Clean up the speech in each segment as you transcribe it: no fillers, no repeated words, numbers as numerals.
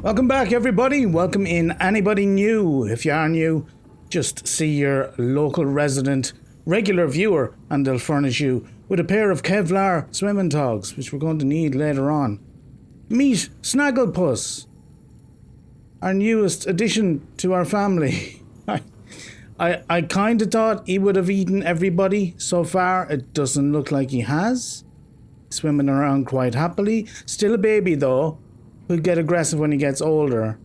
Welcome back, everybody. Welcome in anybody new. If you are new, just see your local resident regular viewer and they'll furnish you with a pair of Kevlar swimming togs, which we're going to need later on. Meet Snagglepuss, our newest addition to our family. I kind of thought he would have eaten everybody so far. It doesn't look like he has. Swimming around quite happily. Still a baby though. He'll get aggressive when he gets older.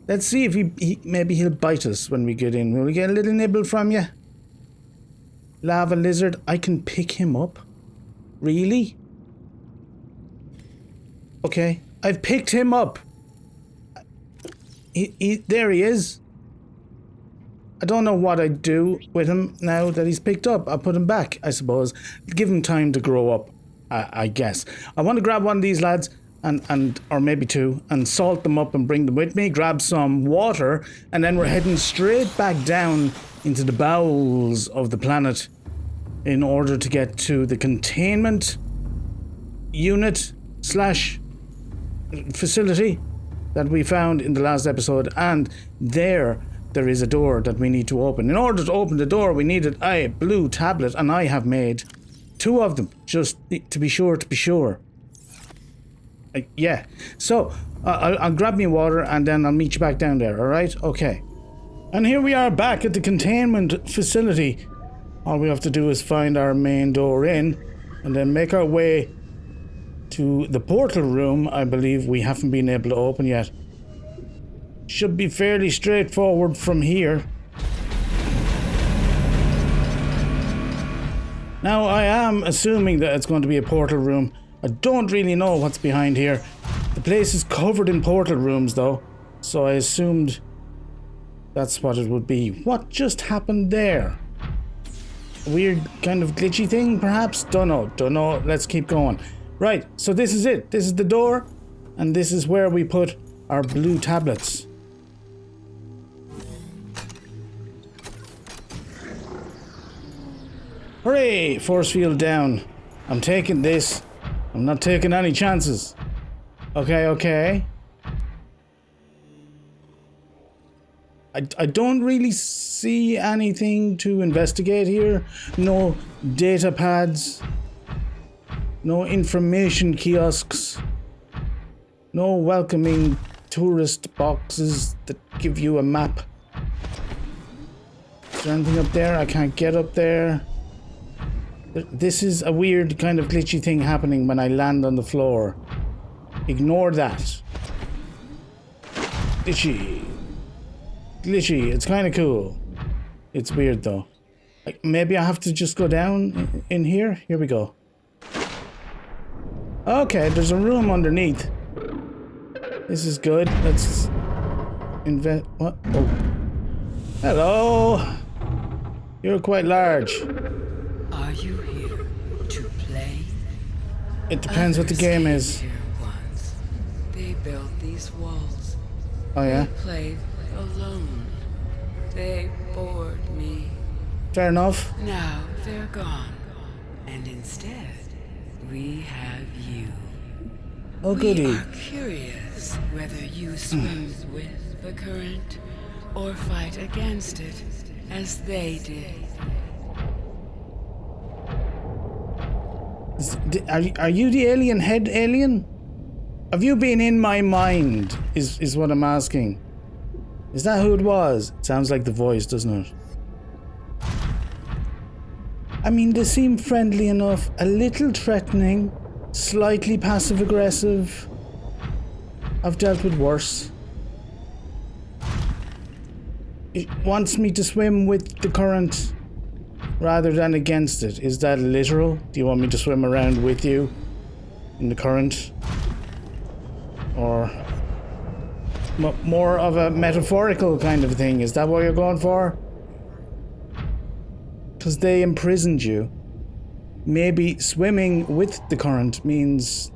Let's see if maybe he'll bite us when we get in. Will we get a little nibble from you? Lava lizard, I can pick him up? Really? Okay, I've picked him up. There he is. I don't know what I'd do with him now that he's picked up. I'll put him back, I suppose. Give him time to grow up, I guess. I want to grab one of these lads, or maybe two, and salt them up and bring them with me, grab some water, and then we're heading straight back down into the bowels of the planet in order to get to the containment unit / facility that we found in the last episode, and there is a door that we need to open. In order to open the door, we needed a blue tablet, and I have made 2 of them, just to be sure. Yeah, so I'll grab me water and then I'll meet you back down there, alright? Okay. And here we are back at the containment facility. All we have to do is find our main door in and then make our way to the portal room I believe we haven't been able to open yet. Should be fairly straightforward from here. Now I am assuming that it's going to be a portal room. I don't really know what's behind here. The place is covered in portal rooms though, so I assumed that's what it would be. What just happened there? A weird kind of glitchy thing perhaps? Don't know. Let's keep going. Right, so this is it. This is the door, and this is where we put our blue tablets. Hooray! Force field down. I'm taking this. I'm not taking any chances. Okay. I don't really see anything to investigate here. No data pads. No information kiosks. No welcoming tourist boxes that give you a map. Is there anything up there? I can't get up there. This is a weird kind of glitchy thing happening when I land on the floor. Ignore that. Glitchy. It's kind of cool. It's weird though. Maybe I have to just go down in here? Here we go. Okay, there's a room underneath. This is good. Let's invent. What? Oh. Hello. You're quite large. Are you here to play? It depends what the game is. Here once. They built these walls. Oh yeah? They played alone. They bored me. Fair enough. Now they're gone. And instead, we have you. Oh goody. We are curious whether you swim with the current or fight against it as they did. Are you the alien head alien? Have you been in my mind, is what I'm asking. Is that who it was? It sounds like the voice, doesn't it? I mean, they seem friendly enough, a little threatening, slightly passive-aggressive. I've dealt with worse. It wants me to swim with the current rather than against it. Is that literal? Do you want me to swim around with you in the current? Or more of a metaphorical kind of thing? Is that what you're going for? Because they imprisoned you. Maybe swimming with the current means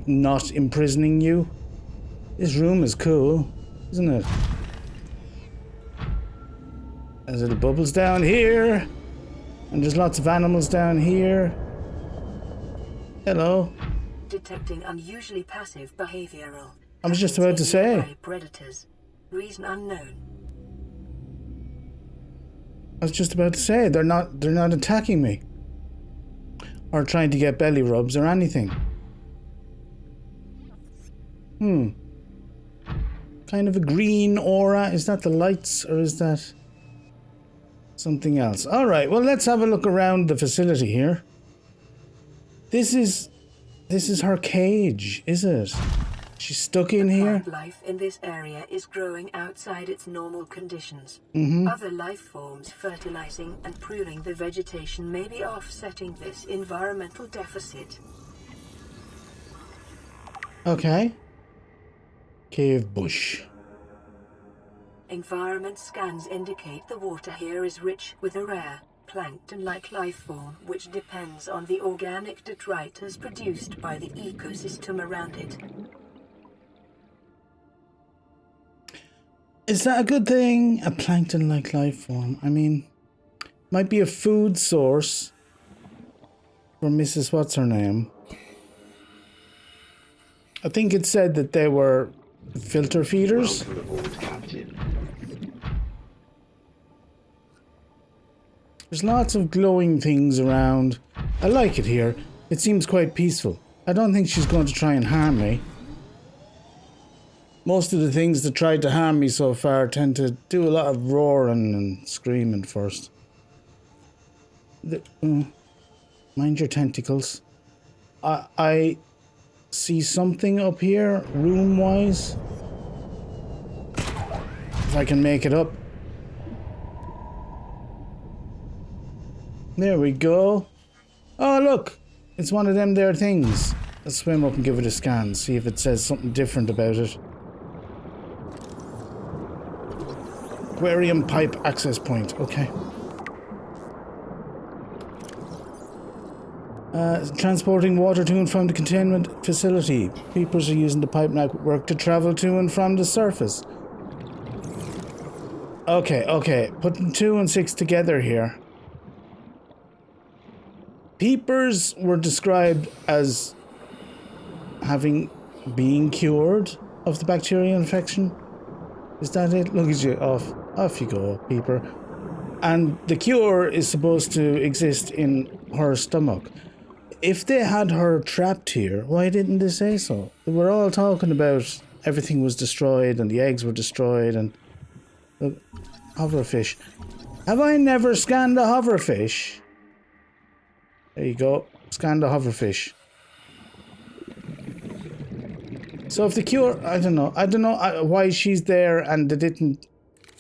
not imprisoning you. This room is cool, isn't it? There's little bubbles down here. And there's lots of animals down here. Hello. Detecting unusually passive behavioral. I was just about to say. Predators. Reason unknown. I was just about to say they're not attacking me. Or trying to get belly rubs or anything. Kind of a green aura. Is that the lights or is that something else? Alright, well let's have a look around the facility here. This is her cage, is it? She's stuck in here. Plant life in this area is growing outside its normal conditions. Other life forms fertilizing and pruning the vegetation may be offsetting this environmental deficit. Okay. Cave bush. Environment scans indicate the water here is rich with a rare, plankton-like life form which depends on the organic detritus produced by the ecosystem around it. Is that a good thing? A plankton-like life form. I mean, might be a food source for Mrs. What's her name. I think it said that they were filter feeders. There's lots of glowing things around. I like it here. It seems quite peaceful. I don't think she's going to try and harm me. Most of the things that tried to harm me so far tend to do a lot of roaring and screaming first. Mind your tentacles. I see something up here, room-wise. If I can make it up. There we go. Oh, look! It's one of them there things. Let's swim up and give it a scan, see if it says something different about it. Aquarium pipe access point. Okay. Transporting water to and from the containment facility. Peepers are using the pipe network to travel to and from the surface. Okay. Putting 2 and 6 together here. Peepers were described as being cured of the bacterial infection. Is that it? Look at you. Off you go, Peeper. And the cure is supposed to exist in her stomach. If they had her trapped here, why didn't they say so? They were all talking about everything was destroyed and the eggs were destroyed and... Look, hoverfish. Have I never scanned a hoverfish? There you go. Scan the hoverfish. So if the cure... I don't know why she's there and they didn't...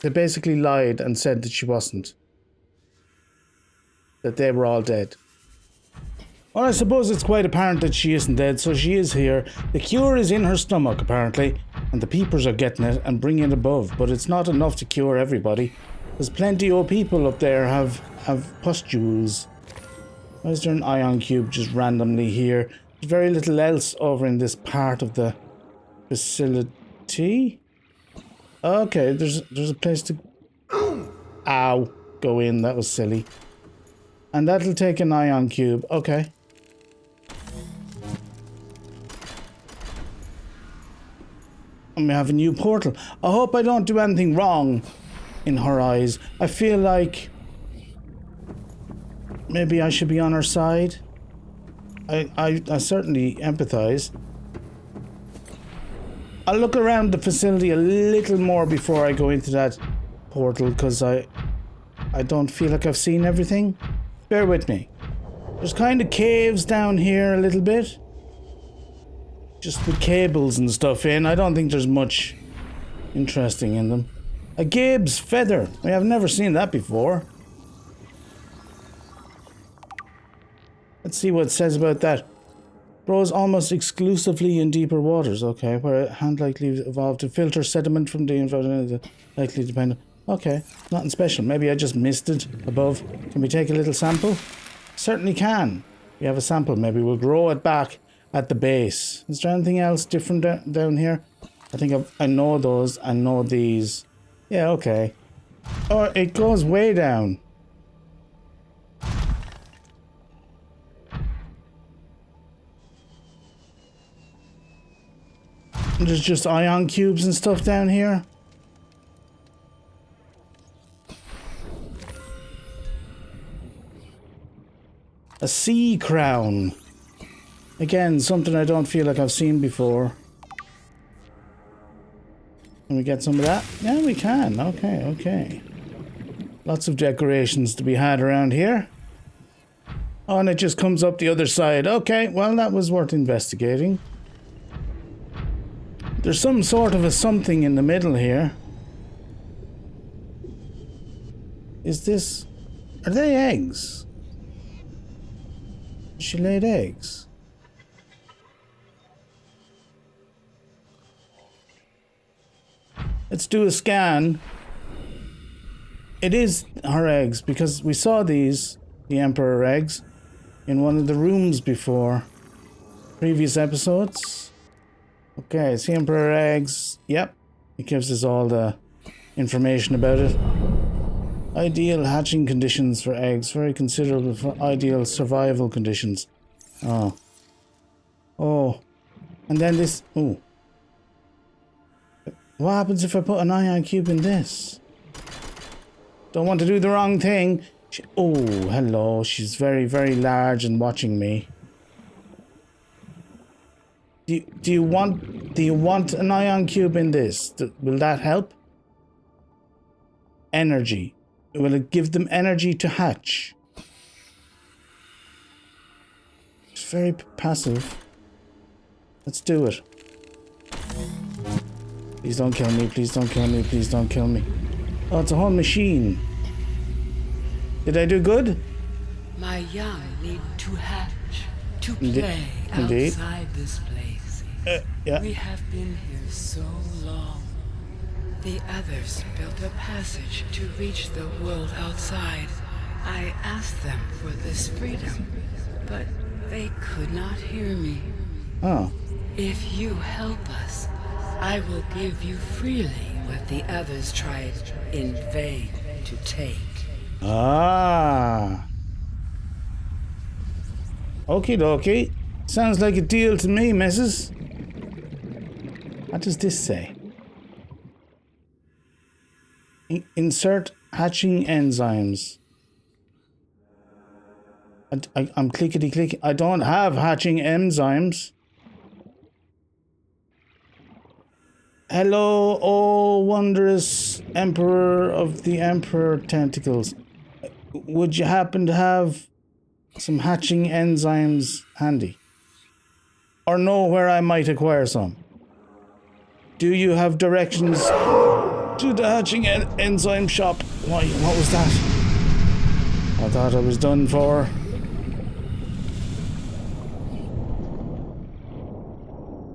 They basically lied and said that she wasn't. That they were all dead. Well, I suppose it's quite apparent that she isn't dead, so she is here. The cure is in her stomach, apparently, and the peepers are getting it and bringing it above, but it's not enough to cure everybody. There's plenty of people up there have pustules. Why is there an ion cube just randomly here? There's very little else over in this part of the facility. Okay, there's a place to... Ow. Go in, that was silly. And that'll take an ion cube. Okay. And we have a new portal. I hope I don't do anything wrong in her eyes. I feel like maybe I should be on her side. I certainly empathize. I'll look around the facility a little more before I go into that portal, because I don't feel like I've seen everything. Bear with me. There's kind of caves down here a little bit. Just with cables and stuff in. I don't think there's much interesting in them. A Gabe's feather. I have never seen that before. Let's see what it says about that. Grows almost exclusively in deeper waters. Okay, where hand likely evolved to filter sediment from the environment likely dependent. Okay, nothing special. Maybe I just missed it above. Can we take a little sample? Certainly can. We have a sample. Maybe we'll grow it back at the base. Is there anything else different down here? I think I know those. I know these. Yeah, okay. Oh, it goes way down. There's just ion cubes and stuff down here. A sea crown. Again, something I don't feel like I've seen before. Can we get some of that? Yeah, we can. Okay, okay. Lots of decorations to be had around here. Oh, and it just comes up the other side. Okay, well, that was worth investigating. There's some sort of a something in the middle here. Is this... Are they eggs? She laid eggs. Let's do a scan. It is her eggs, because we saw these, the Emperor eggs, in one of the rooms before. Previous episodes. Okay, Sea Emperor eggs. Yep. It gives us all the information about it. Ideal hatching conditions for eggs. Very considerable for ideal survival conditions. Oh. Oh. And then this... Oh. What happens if I put an ion cube in this? Don't want to do the wrong thing. Oh, hello. She's very, very large and watching me. Do you want an ion cube in this? Will that help? Energy. Will it give them energy to hatch? It's very passive. Let's do it. Please don't kill me, please don't kill me, please don't kill me. Oh, it's a whole machine. Did I do good? My young need to hatch, to Indeed. play Indeed. outside this place. Yeah. We have been here so long. The others built a passage to reach the world outside. I asked them for this freedom, but they could not hear me. Oh. If you help us, I will give you freely what the others tried in vain to take. Ah. Okie dokie. Sounds like a deal to me, missus. What does this say? Insert hatching enzymes. I'm clickety-clicking. I don't have hatching enzymes. Hello, oh wondrous Emperor of the Emperor Tentacles. Would you happen to have some hatching enzymes handy? Or know where I might acquire some? Do you have directions to the hatching enzyme shop? Why, what was that? I thought I was done for.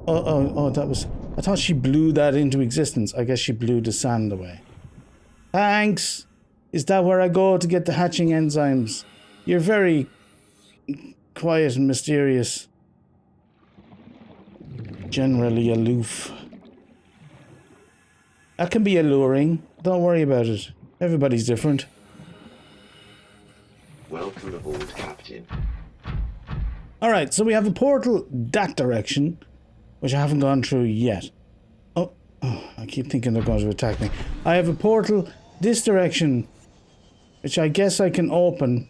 Oh, that was... I thought she blew that into existence. I guess she blew the sand away. Thanks! Is that where I go to get the hatching enzymes? You're very quiet and mysterious. Generally aloof. That can be alluring. Don't worry about it. Everybody's different. Welcome aboard, Captain. Alright, so we have a portal that direction, which I haven't gone through yet. Oh, I keep thinking they're going to attack me. I have a portal this direction, which I guess I can open.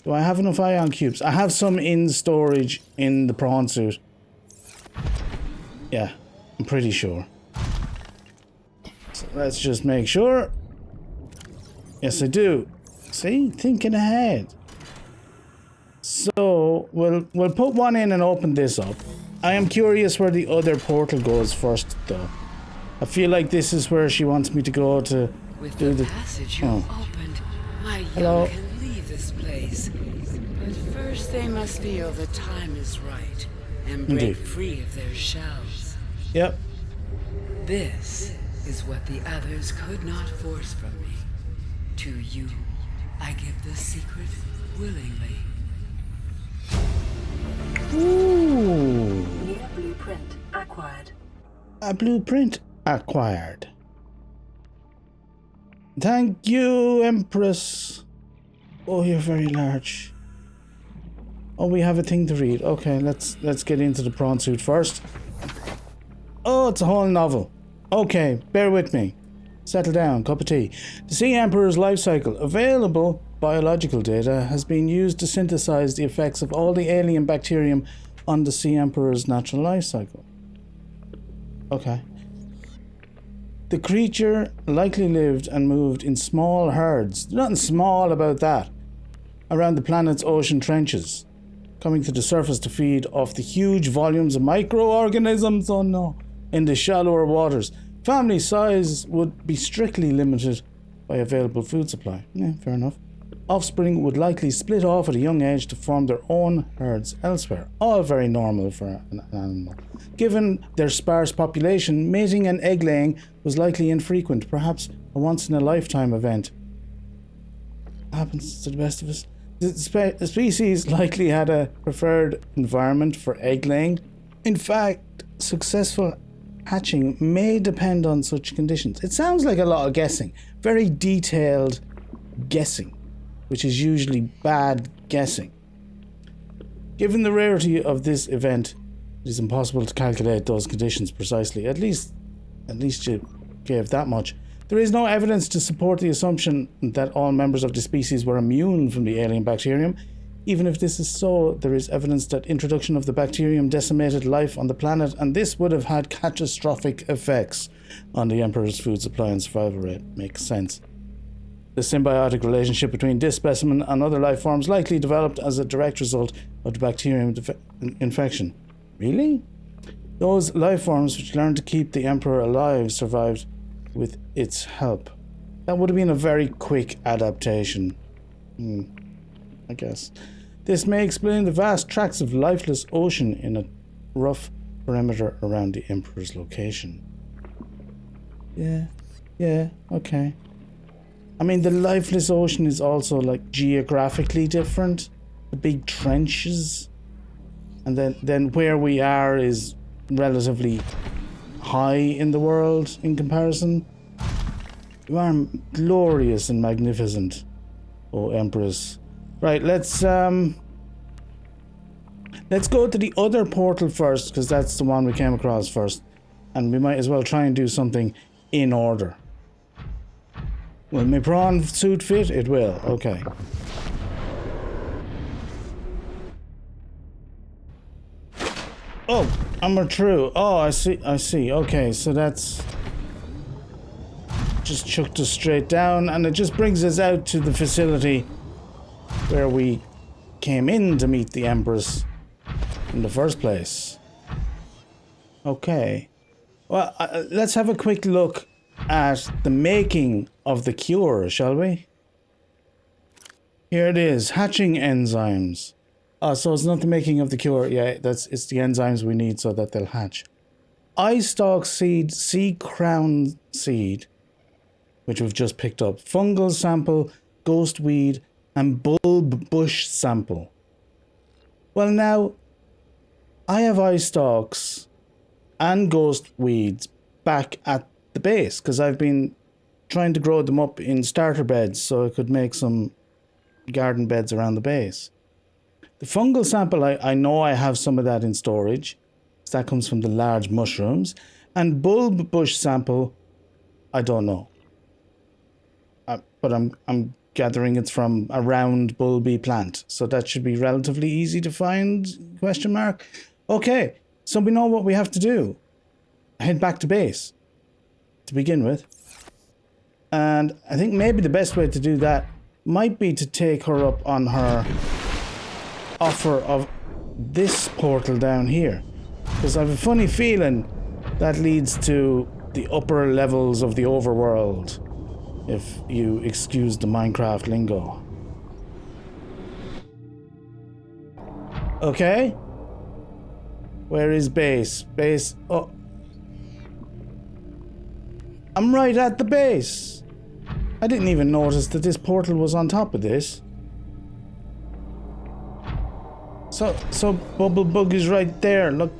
Do I have enough ion cubes? I have some in storage in the prawn suit. Yeah, I'm pretty sure. So let's just make sure. Yes, I do. See? Thinking ahead. So, we'll put one in and open this up. I am curious where the other portal goes first, though. I feel like this is where she wants me to go to With do the the... passage you've opened, my young Hello. can leave this place. But first they must feel the time is right and break Indeed. free of their shells. Yep. This is what the others could not force from me. To you, I give the secret willingly. Ooh. New blueprint acquired. A blueprint acquired. Thank you, Empress. Oh, you're very large. Oh, we have a thing to read. Okay, let's get into the prawn suit first. Oh, it's a whole novel. Okay, bear with me. Settle down, cup of tea. The Sea Emperor's life cycle. Available biological data has been used to synthesize the effects of all the alien bacterium on the Sea Emperor's natural life cycle. Okay. The creature likely lived and moved in small herds. There's nothing small about that. Around the planet's ocean trenches, coming to the surface to feed off the huge volumes of microorganisms, oh no, in the shallower waters. Family size would be strictly limited by available food supply. Yeah, fair enough. Offspring would likely split off at a young age to form their own herds elsewhere. All very normal for an animal. Given their sparse population, mating and egg laying was likely infrequent, perhaps a once-in-a-lifetime event. Happens to the best of us. The species likely had a preferred environment for egg laying. In fact, successful hatching may depend on such conditions. It sounds like a lot of guessing. Very detailed guessing, which is usually bad guessing. Given the rarity of this event, it is impossible to calculate those conditions precisely. At least you gave that much. There is no evidence to support the assumption that all members of the species were immune from the alien bacterium. Even if this is so, there is evidence that introduction of the bacterium decimated life on the planet, and this would have had catastrophic effects on the Emperor's food supply and survival rate. Makes sense. The symbiotic relationship between this specimen and other life forms likely developed as a direct result of the bacterium infection. Really? Those life forms which learned to keep the Emperor alive survived with its help. That would have been a very quick adaptation. I guess. This may explain the vast tracts of lifeless ocean in a rough perimeter around the Emperor's location. Yeah, okay. I mean, the lifeless ocean is also, like, geographically different. The big trenches. And then where we are is relatively high in the world in comparison. You are glorious and magnificent, oh Empress. Right, let's go to the other portal first, because that's the one we came across first. And we might as well try and do something in order. Will my prawn suit fit? It will, okay. Oh, armor true. Oh, I see. Okay, so that's just chucked us straight down, and it just brings us out to the facility where we came in to meet the Empress in the first place. Okay. Well, let's have a quick look at the making of the cure, shall we? Here it is, hatching enzymes. Oh, so it's not the making of the cure. Yeah, it's the enzymes we need so that they'll hatch. Eye stalk seed, sea crown seed, which we've just picked up. Fungal sample, ghost weed, and bulb bush sample. Well, now, I have eye stalks and ghost weeds back at the base because I've been trying to grow them up in starter beds so I could make some garden beds around the base. The fungal sample, I know I have some of that in storage. That comes from the large mushrooms. And bulb bush sample, I don't know. But I'm gathering it's from a round bulby plant. So that should be relatively easy to find, question mark. Okay, so we know what we have to do. Head back to base to begin with. And I think maybe the best way to do that might be to take her up on her offer of this portal down here, because I have a funny feeling that leads to the upper levels of the overworld, if you excuse the Minecraft lingo. Okay, where is base? Oh, I'm right at the base. I didn't even notice that this portal was on top of this. So Bubble Bug is right there, look.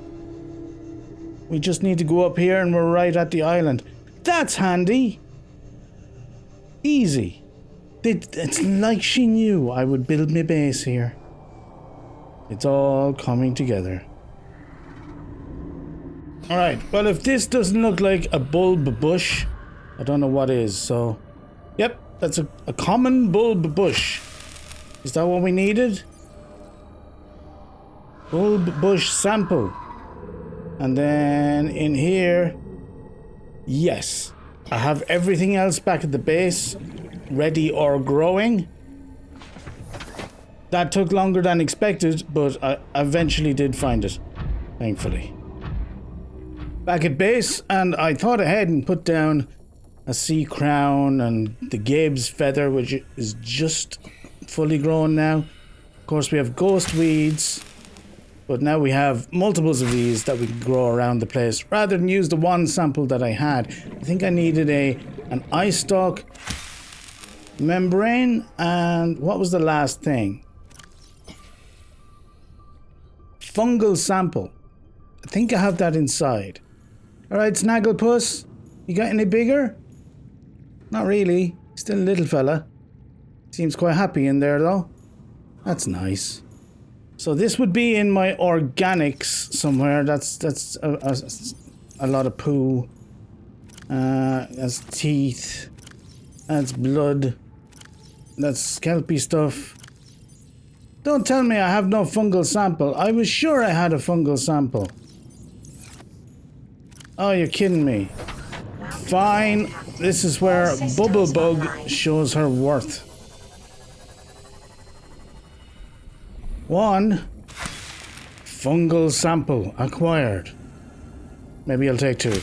We just need to go up here and we're right at the island. That's handy. Easy. It's like she knew I would build my base here. It's all coming together. Alright, well if this doesn't look like a bulb bush, I don't know what is, so... Yep, that's a common bulb bush. Is that what we needed? Bulb bush sample. And then in here... Yes. I have everything else back at the base, ready or growing. That took longer than expected, but I eventually did find it, thankfully. Back at base, and I thought ahead and put down a sea crown and the Gabe's feather, which is just fully grown now. Of course, we have ghost weeds, but now we have multiples of these that we can grow around the place. Rather than use the one sample that I had, I think I needed an eye stalk membrane, and what was the last thing? Fungal sample. I think I have that inside. Alright, Snagglepuss, you got any bigger? Not really. Still a little fella. Seems quite happy in there though. That's nice. So this would be in my organics somewhere. That's a lot of poo. That's teeth. That's blood. That's kelpy stuff. Don't tell me I have no fungal sample. I was sure I had a fungal sample. Oh, you're kidding me. Fine. This is where Bubblebug shows her worth. 1 fungal sample acquired. Maybe I'll take 2.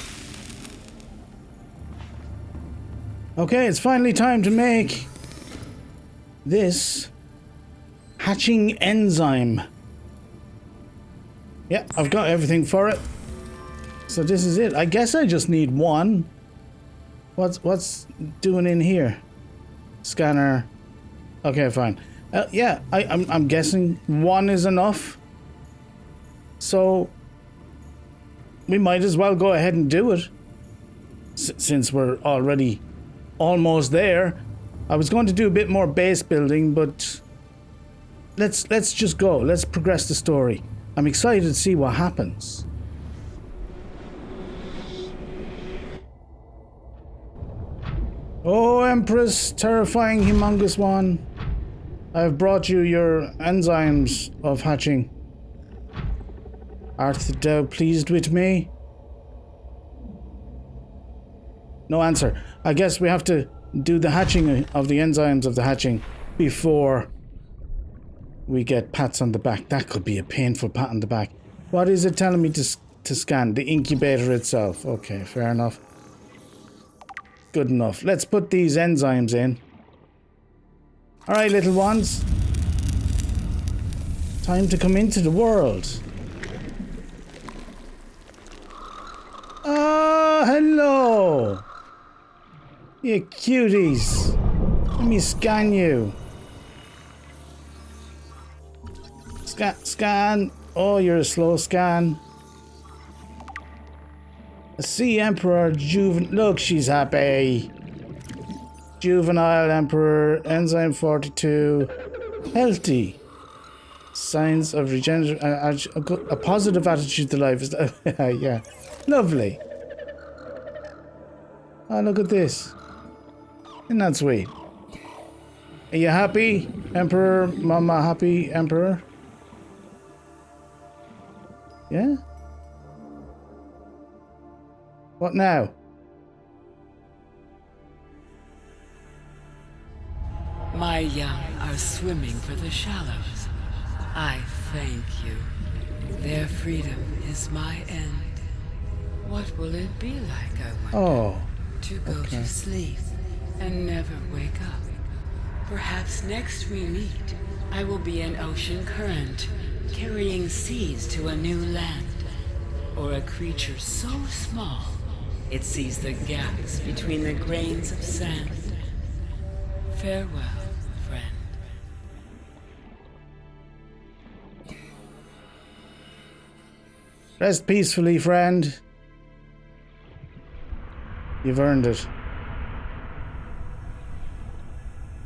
Okay, it's finally time to make this hatching enzyme. Yeah, I've got everything for it. So this is it. I guess I just need 1. What's doing in here? Scanner. Okay, fine. Yeah, I'm guessing 1 is enough. So we might as well go ahead and do it. Since we're already almost there. I was going to do a bit more base building, but let's just go. Let's progress the story. I'm excited to see what happens. Oh, Empress, terrifying, humongous one. I have brought you your enzymes of hatching. Art thou pleased with me? No answer. I guess we have to do the hatching of the enzymes of the hatching before we get pats on the back. That could be a painful pat on the back. What is it telling me to scan? The incubator itself. Okay, fair enough. Good enough. Let's put these enzymes in. Alright, little ones. Time to come into the world. Oh, hello. You cuties. Let me scan you. Scan. Oh, you're a slow scan. A Sea Emperor juvenile. Look, she's happy. Juvenile Emperor. Enzyme 42. Healthy. Signs of regeneration. A positive attitude to life. Yeah. Lovely. Oh, look at this. Isn't that sweet? Are you happy, Emperor? Mama happy, Emperor? Yeah? What now? My young are swimming for the shallows. I thank you. Their freedom is my end. What will it be like, I wonder? Oh. To go to sleep and never wake up. Perhaps next we meet, I will be an ocean current, carrying seas to a new land. Or a creature so small, it sees the gaps between the grains of sand. Farewell, friend. Rest peacefully, friend. You've earned it.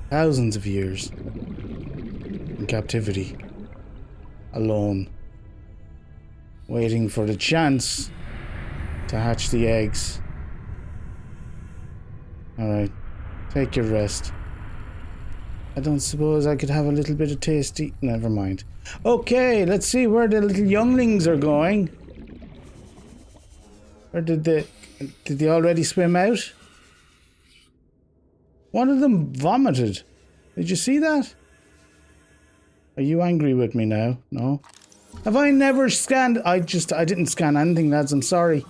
Thousands of years in captivity, alone, waiting for the chance to hatch the eggs. Alright. Take your rest. I don't suppose I could have a little bit of tasty... Never mind. Okay, let's see where the little younglings are going. Or did they already swim out? One of them vomited. Did you see that? Are you angry with me now? No? Have I never scanned... I didn't scan anything, lads. I'm sorry.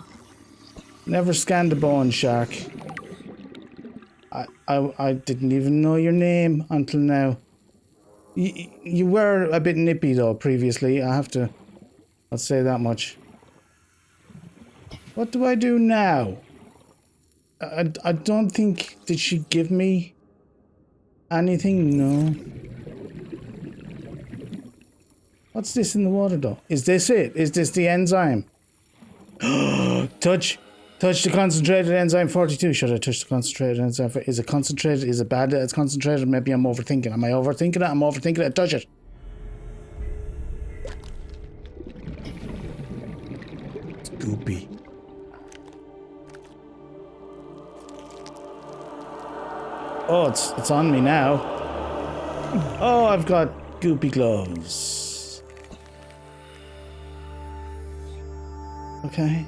Never scanned a bone shark. I didn't even know your name until now. You were a bit nippy though previously. I'll say that much. What do I do now? I don't think... Did she give me anything? No. What's this in the water though? Is this it? Is this the enzyme? Touch the concentrated enzyme 42. Should I touch the concentrated enzyme? Is it concentrated? Is it bad that it's concentrated? Maybe I'm overthinking. Am I overthinking it? I'm overthinking it. Touch it. It's goopy. Oh, it's on me now. Oh, I've got goopy gloves. Okay.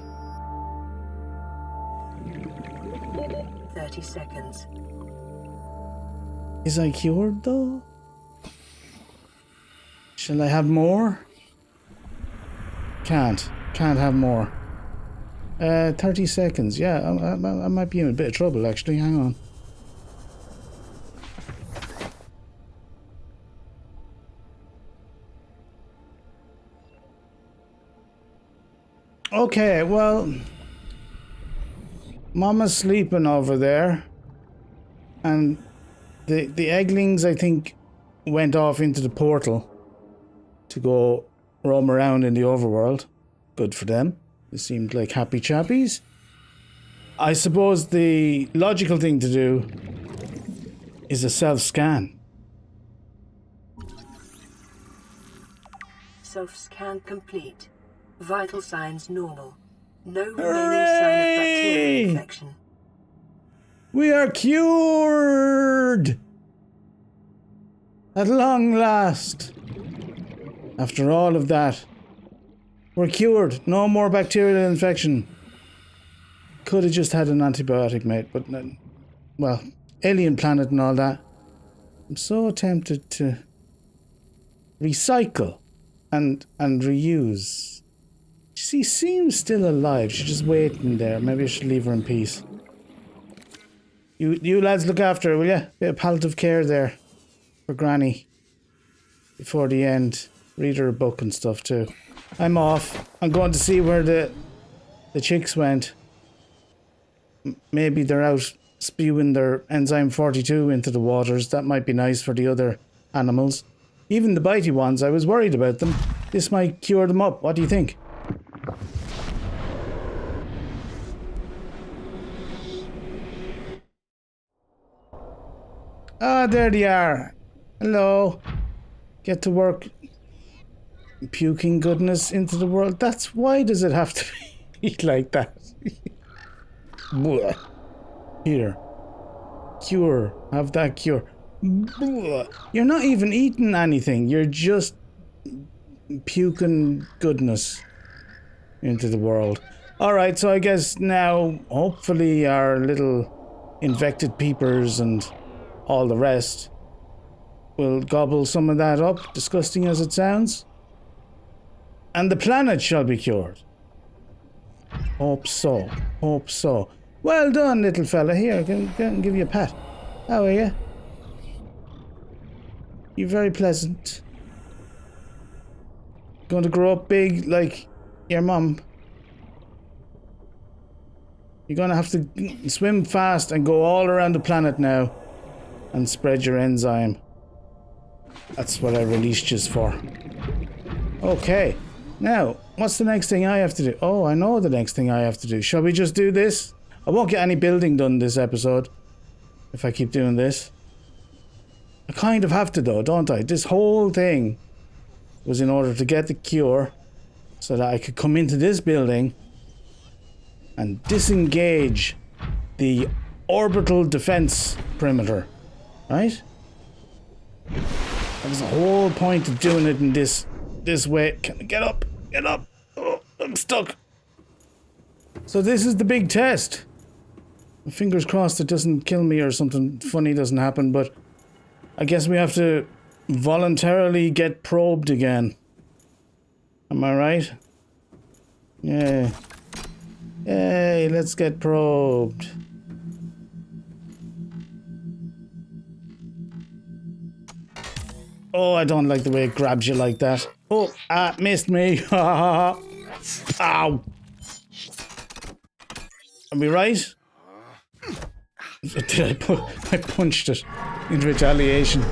30 seconds. Is I cured though? Shall I have more? Can't have more. 30 seconds. Yeah, I might be in a bit of trouble actually. Hang on. Okay, well, Mama's sleeping over there, and the egglings, I think, went off into the portal to go roam around in the overworld. Good for them. They seemed like happy chappies. I suppose the logical thing to do is a self-scan. Self-scan complete. Vital signs normal. No remaining sign of bacterial infection. We are cured! At long last. After all of that, we're cured. No more bacterial infection. Could have just had an antibiotic, mate, but well, alien planet and all that. I'm so tempted to recycle and reuse. She seems still alive. She's just waiting there. Maybe I should leave her in peace. You lads look after her, will ya? Bit of palliative care there for Granny before the end. Read her a book and stuff too. I'm off. I'm going to see where the chicks went. Maybe they're out spewing their enzyme 42 into the waters. That might be nice for the other animals. Even the bitey ones, I was worried about them. This might cure them up. What do you think? Ah, there they are. Hello. Get to work. Puking goodness into the world. That's why does it have to be like that? Here. Cure. Have that cure. You're not even eating anything. You're just puking goodness into the world. Alright, so I guess now, hopefully our little infected peepers and all the rest will gobble some of that up, disgusting as it sounds. And the planet shall be cured. Hope so. Hope so. Well done, little fella. Here, I can give you a pat. How are you? You're very pleasant. Going to grow up big like your mum. You're going to have to swim fast and go all around the planet now and spread your enzyme. That's what I released you for. Okay. Now, what's the next thing I have to do? Oh, I know the next thing I have to do. Shall we just do this? I won't get any building done this episode if I keep doing this. I kind of have to though, don't I? This whole thing was in order to get the cure so that I could come into this building and disengage the orbital defense perimeter, right? That was the whole point of doing it in this way. Can I get up? Get up! Oh, I'm stuck. So this is the big test. Fingers crossed it doesn't kill me or something funny doesn't happen, but I guess we have to voluntarily get probed again. Am I right? Yeah. Hey, let's get probed. Oh, I don't like the way it grabs you like that. Oh, missed me. Ow. Are we right? Did I punched it in retaliation.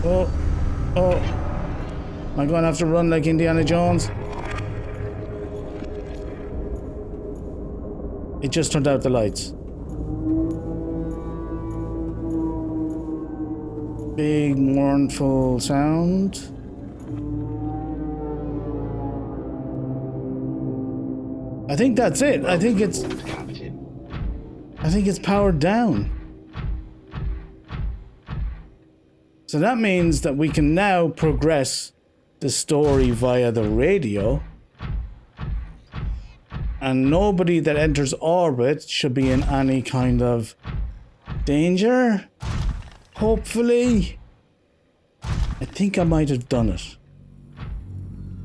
Oh. Am I going to have to run like Indiana Jones? It just turned out the lights. Big mournful sound. I think that's it. I think it's powered down. So that means that we can now progress the story via the radio. And nobody that enters orbit should be in any kind of danger. Hopefully. I think I might have done it.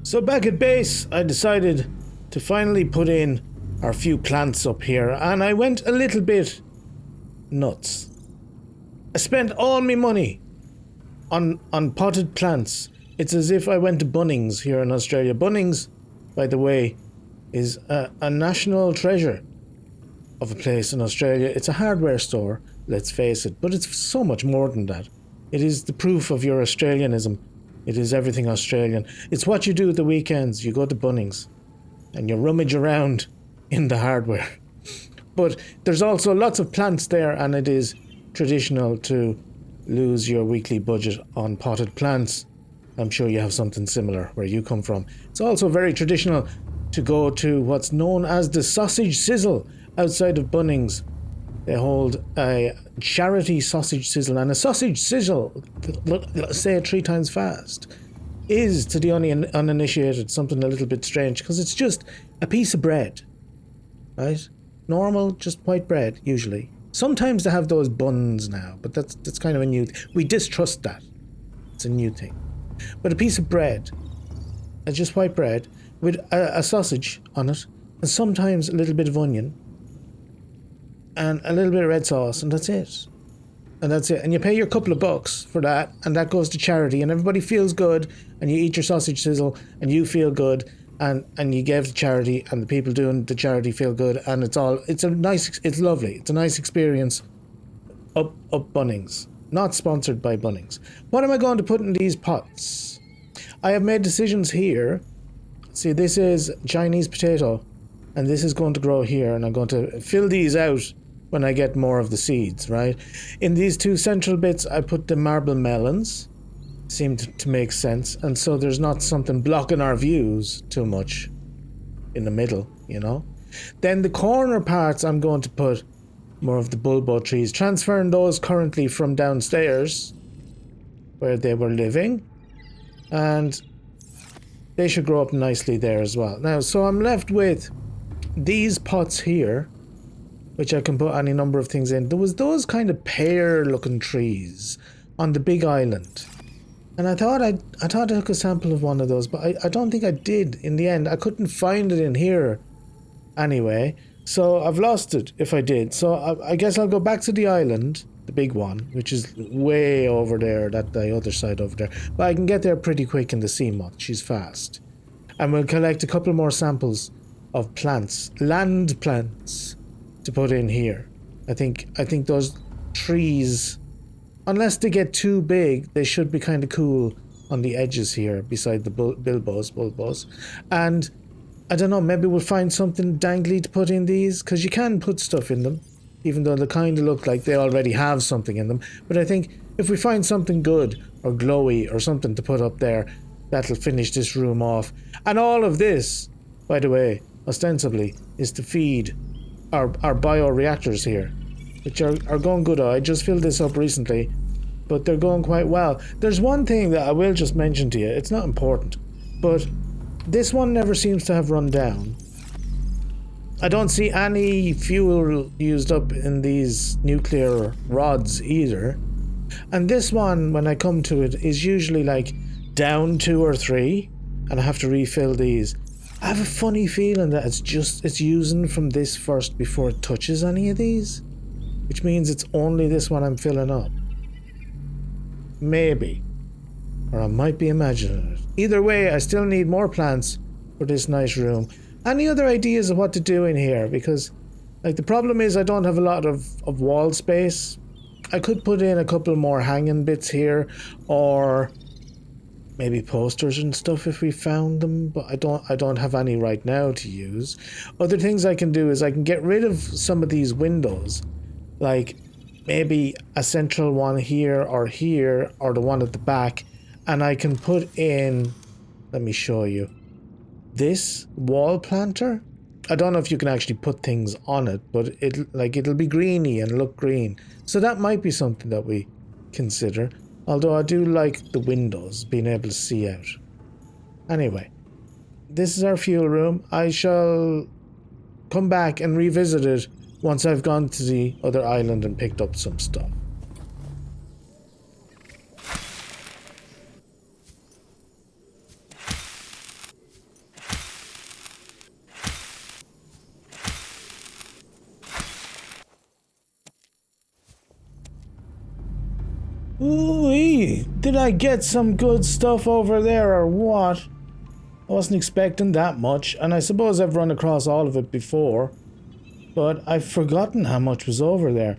So back at base, I decided to finally put in our few plants up here, and I went a little bit nuts. I spent all my money on potted plants. It's as if I went to Bunnings here in Australia. Bunnings, by the way, is a national treasure of a place in Australia. It's a hardware store, let's face it, but it's so much more than that. It is the proof of your Australianism. It is everything Australian. It's what you do at the weekends. You go to Bunnings and you rummage around in the hardware. But there's also lots of plants there, and it is traditional to lose your weekly budget on potted plants. I'm sure you have something similar where you come from. It's also very traditional to go to what's known as the Sausage Sizzle outside of Bunnings. They hold a charity sausage sizzle, and a sausage sizzle, say it 3 times fast, is, to the uninitiated, something a little bit strange, because it's just a piece of bread, right? Normal, just white bread, usually. Sometimes they have those buns now, but that's kind of a new thing. We distrust that. It's a new thing. But a piece of bread, just white bread, with a sausage on it, and sometimes a little bit of onion, and a little bit of red sauce, and that's it. And that's it. And you pay your couple of bucks for that, and that goes to charity, and everybody feels good, and you eat your sausage sizzle, and you feel good, and you give to charity, and the people doing the charity feel good, and it's lovely. It's a nice experience up Bunnings. Not sponsored by Bunnings. What am I going to put in these pots? I have made decisions here. See, this is Chinese potato, and this is going to grow here, and I'm going to fill these out when I get more of the seeds, right? In these 2 central bits, I put the marble melons. Seemed to make sense, and so there's not something blocking our views too much in the middle, you know? Then the corner parts, I'm going to put more of the bulbo trees, transferring those currently from downstairs where they were living, and they should grow up nicely there as well. Now, so I'm left with these pots here, which I can put any number of things in. There was those kind of pear-looking trees on the big island, and I thought I took a sample of one of those, but I don't think I did in the end. I couldn't find it in here anyway, so I've lost it if I did. So I guess I'll go back to the island, the big one, which is way over there, the other side over there. But I can get there pretty quick in the sea moth. She's fast. And we'll collect a couple more samples of plants, land plants, to put in here. I think those trees, unless they get too big, they should be kind of cool on the edges here beside the bulbos. And I don't know, maybe we'll find something dangly to put in these, because you can put stuff in them, even though they kind of look like they already have something in them. But I think if we find something good or glowy or something to put up there, that'll finish this room off. And all of this, by the way, ostensibly, is to feed our bioreactors here, which are going good. I just filled this up recently, but they're going quite well. There's one thing that I will just mention to you. It's not important, but this one never seems to have run down. I don't see any fuel used up in these nuclear rods either. And this one, when I come to it, is usually like down 2 or 3, and I have to refill these. I have a funny feeling that it's using from this first before it touches any of these, which means it's only this one I'm filling up. Maybe. Or I might be imagining it. Either way, I still need more plants for this nice room. Any other ideas of what to do in here? Because, like, the problem is I don't have a lot of wall space. I could put in a couple more hanging bits here, or maybe posters and stuff if we found them, but I don't have any right now to use. Other things I can do is I can get rid of some of these windows, like maybe a central one here, or the one at the back, and I can put in, let me show you, this wall planter. I don't know if you can actually put things on it, but it'll be greeny and look green. So that might be something that we consider. Although I do like the windows, being able to see out. Anyway, this is our fuel room. I shall come back and revisit it once I've gone to the other island and picked up some stuff. Ooh-wee, did I get some good stuff over there or what? I wasn't expecting that much, and I suppose I've run across all of it before, but I've forgotten how much was over there.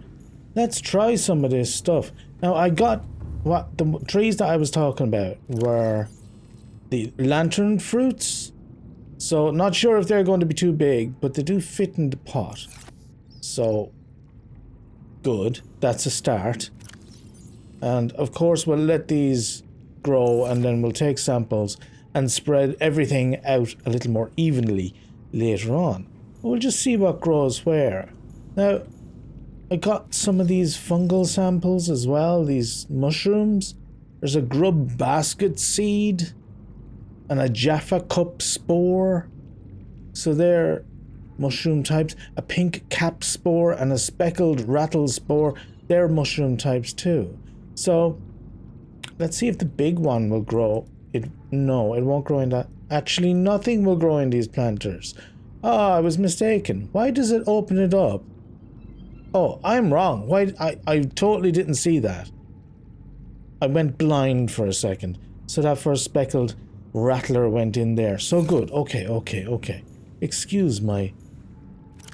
Let's try some of this stuff. Now, I got what the trees that I was talking about were the lantern fruits, so not sure if they're going to be too big, but they do fit in the pot. So, good, that's a start. And of course we'll let these grow, and then we'll take samples and spread everything out a little more evenly later on. We'll just see what grows where. Now, I got some of these fungal samples as well, these mushrooms. There's a grub basket seed and a Jaffa cup spore. So they're mushroom types. A pink cap spore and a speckled rattle spore. They're mushroom types too. So, let's see if the big one will grow. No, it won't grow in that. Actually, nothing will grow in these planters. Oh, I was mistaken. Why does it open it up? Oh, I'm wrong. Why? I totally didn't see that. I went blind for a second. So that first speckled rattler went in there. So good. Okay. Excuse my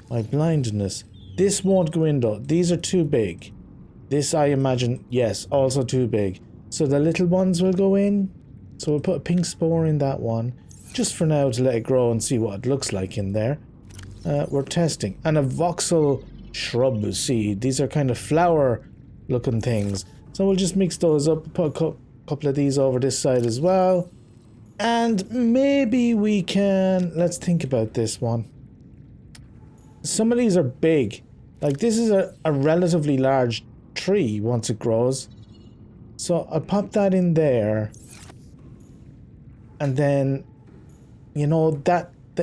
blindness. This won't go in though. These are too big. This, I imagine, yes, also too big. So the little ones will go in. So we'll put a pink spore in that one, just for now to let it grow and see what it looks like in there. We're testing. And a voxel shrub seed. These are kind of flower-looking things. So we'll just mix those up, put a couple of these over this side as well. And maybe we can... Let's think about this one. Some of these are big. Like, this is a relatively large tree once it grows, so I'll pop that in there, and then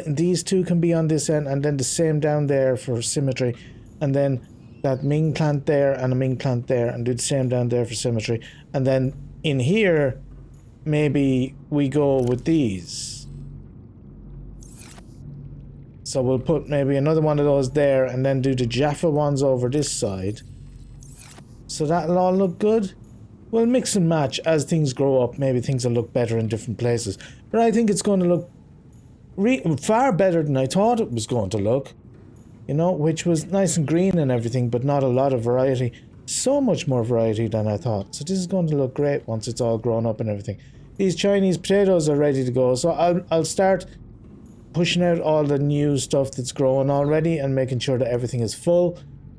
these two can be on this end, and then the same down there for symmetry, and then that Ming plant there and a Ming plant there, and do the same down there for symmetry, and then in here maybe we go with these. So we'll put maybe another one of those there, and then do the Jaffa ones over this side. So that'll all look good. We'll mix and match as things grow up. Maybe things will look better in different places. But I think it's going to look far better than I thought it was going to look. Which was nice and green and everything, but not a lot of variety. So much more variety than I thought. So this is going to look great once it's all grown up and everything. These Chinese potatoes are ready to go. So I'll start pushing out all the new stuff that's growing already and making sure that everything is full.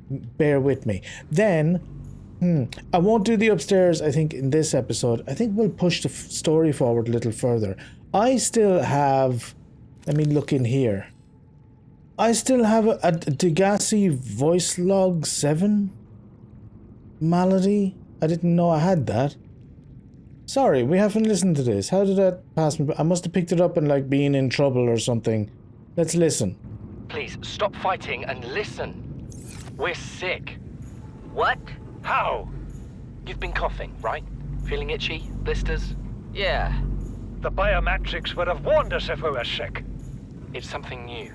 Bear with me. Then... I won't do the upstairs, I think, in this episode. I think we'll push the story forward a little further. I still have... Let me look in here. I still have a Degassi voice log 7 melody. I didn't know I had that. Sorry, we haven't listened to this. How did that pass me? I must have picked it up and like being in trouble or something. Let's listen. Please, stop fighting and listen. We're sick. What? How? You've been coughing, right? Feeling itchy? Blisters? Yeah. The biometrics would have warned us if we were sick. It's something new.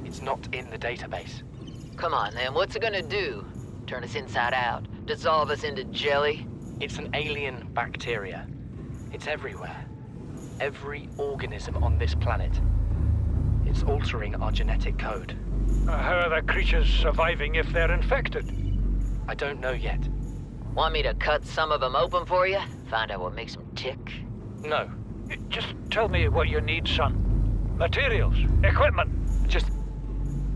It's not in the database. Come on, then. What's it gonna do? Turn us inside out? Dissolve us into jelly? It's an alien bacteria. It's everywhere. Every organism on this planet. It's altering our genetic code. How are the creatures surviving if they're infected? I don't know yet. Want me to cut some of them open for you? Find out what makes them tick? No. Just tell me what you need, son. Materials, equipment. Just...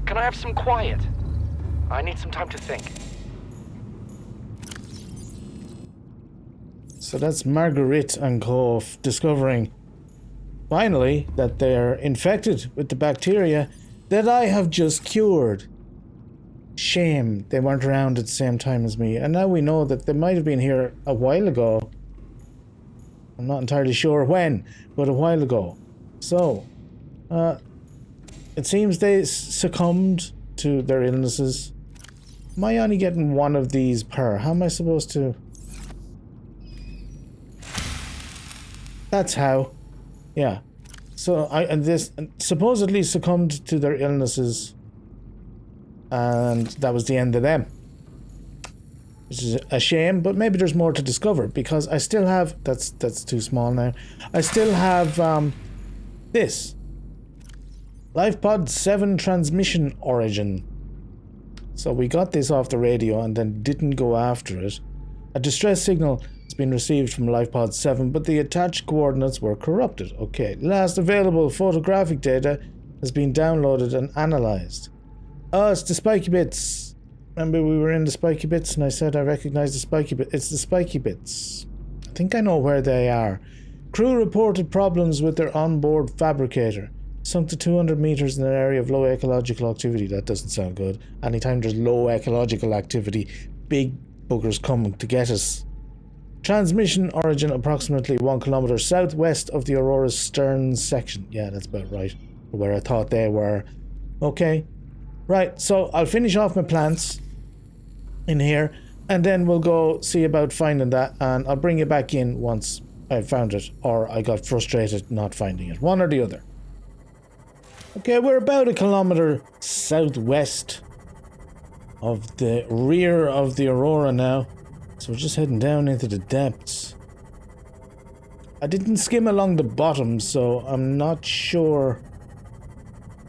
Can I have some quiet? I need some time to think. So that's Marguerite and Co. discovering, finally, that they're infected with the bacteria that I have just cured. Shame they weren't around at the same time as me. And now we know that they might have been here a while ago. I'm not entirely sure when, but a while ago. So, it seems they succumbed to their illnesses. Am I only getting one of these per? How am I supposed to... That's how. Yeah. So this supposedly succumbed to their illnesses, and that was the end of them. Which is a shame, but maybe there's more to discover because I still have that's too small now. I still have this LifePod 7 transmission origin. So we got this off the radio and then didn't go after it. A distress signal has been received from LifePod 7, but the attached coordinates were corrupted. Okay, last available photographic data has been downloaded and analysed. Oh, it's the spiky bits. Remember we were in the spiky bits and I said I recognized the spiky bit. It's the spiky bits. I think I know where they are. Crew reported problems with their onboard fabricator. Sunk to 200 meters in an area of low ecological activity. That doesn't sound good. Anytime there's low ecological activity, big buggers come to get us. Transmission origin approximately 1 kilometer southwest of the Aurora's stern section. Yeah, that's about right. Where I thought they were. Okay. Right, so I'll finish off my plants in here, and then we'll go see about finding that, and I'll bring you back in once I found it, or I got frustrated not finding it. One or the other. Okay, we're about 1 kilometer southwest of the rear of the Aurora now. So we're just heading down into the depths. I didn't skim along the bottom, so I'm not sure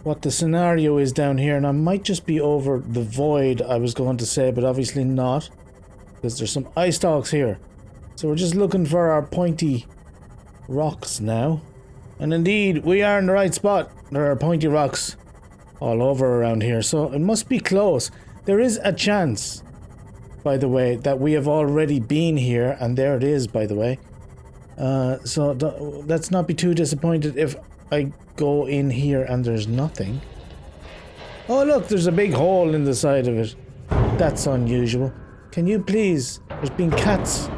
what the scenario is down here, and I might just be over the void I was going to say, but obviously not, because there's some ice stalks here. So we're just looking for our pointy rocks now. And indeed, we are in the right spot. There are pointy rocks all over around here, so it must be close. There is a chance, by the way, that we have already been here, and there it is, by the way. So let's not be too disappointed if I go in here and there's nothing. Oh look, there's a big hole in the side of it. That's unusual. Can you please? There's been cats.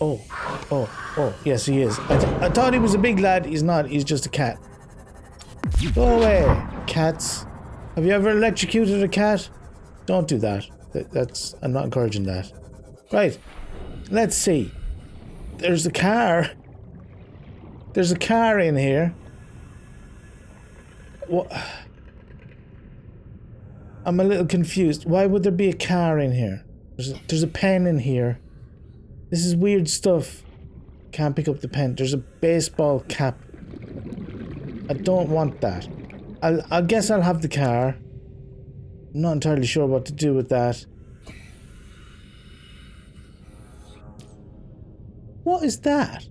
Oh, yes he is. I thought he was a big lad. He's not, he's just a cat. Go away, cats. Have you ever electrocuted a cat? Don't do that. I'm not encouraging that. Right, let's see. There's a car. There's a car in here. What? I'm a little confused. Why would there be a car in here? There's a pen in here. This is weird stuff. Can't pick up the pen. There's a baseball cap. I don't want that. I guess I'll have the car. I'm not entirely sure what to do with that. What is that?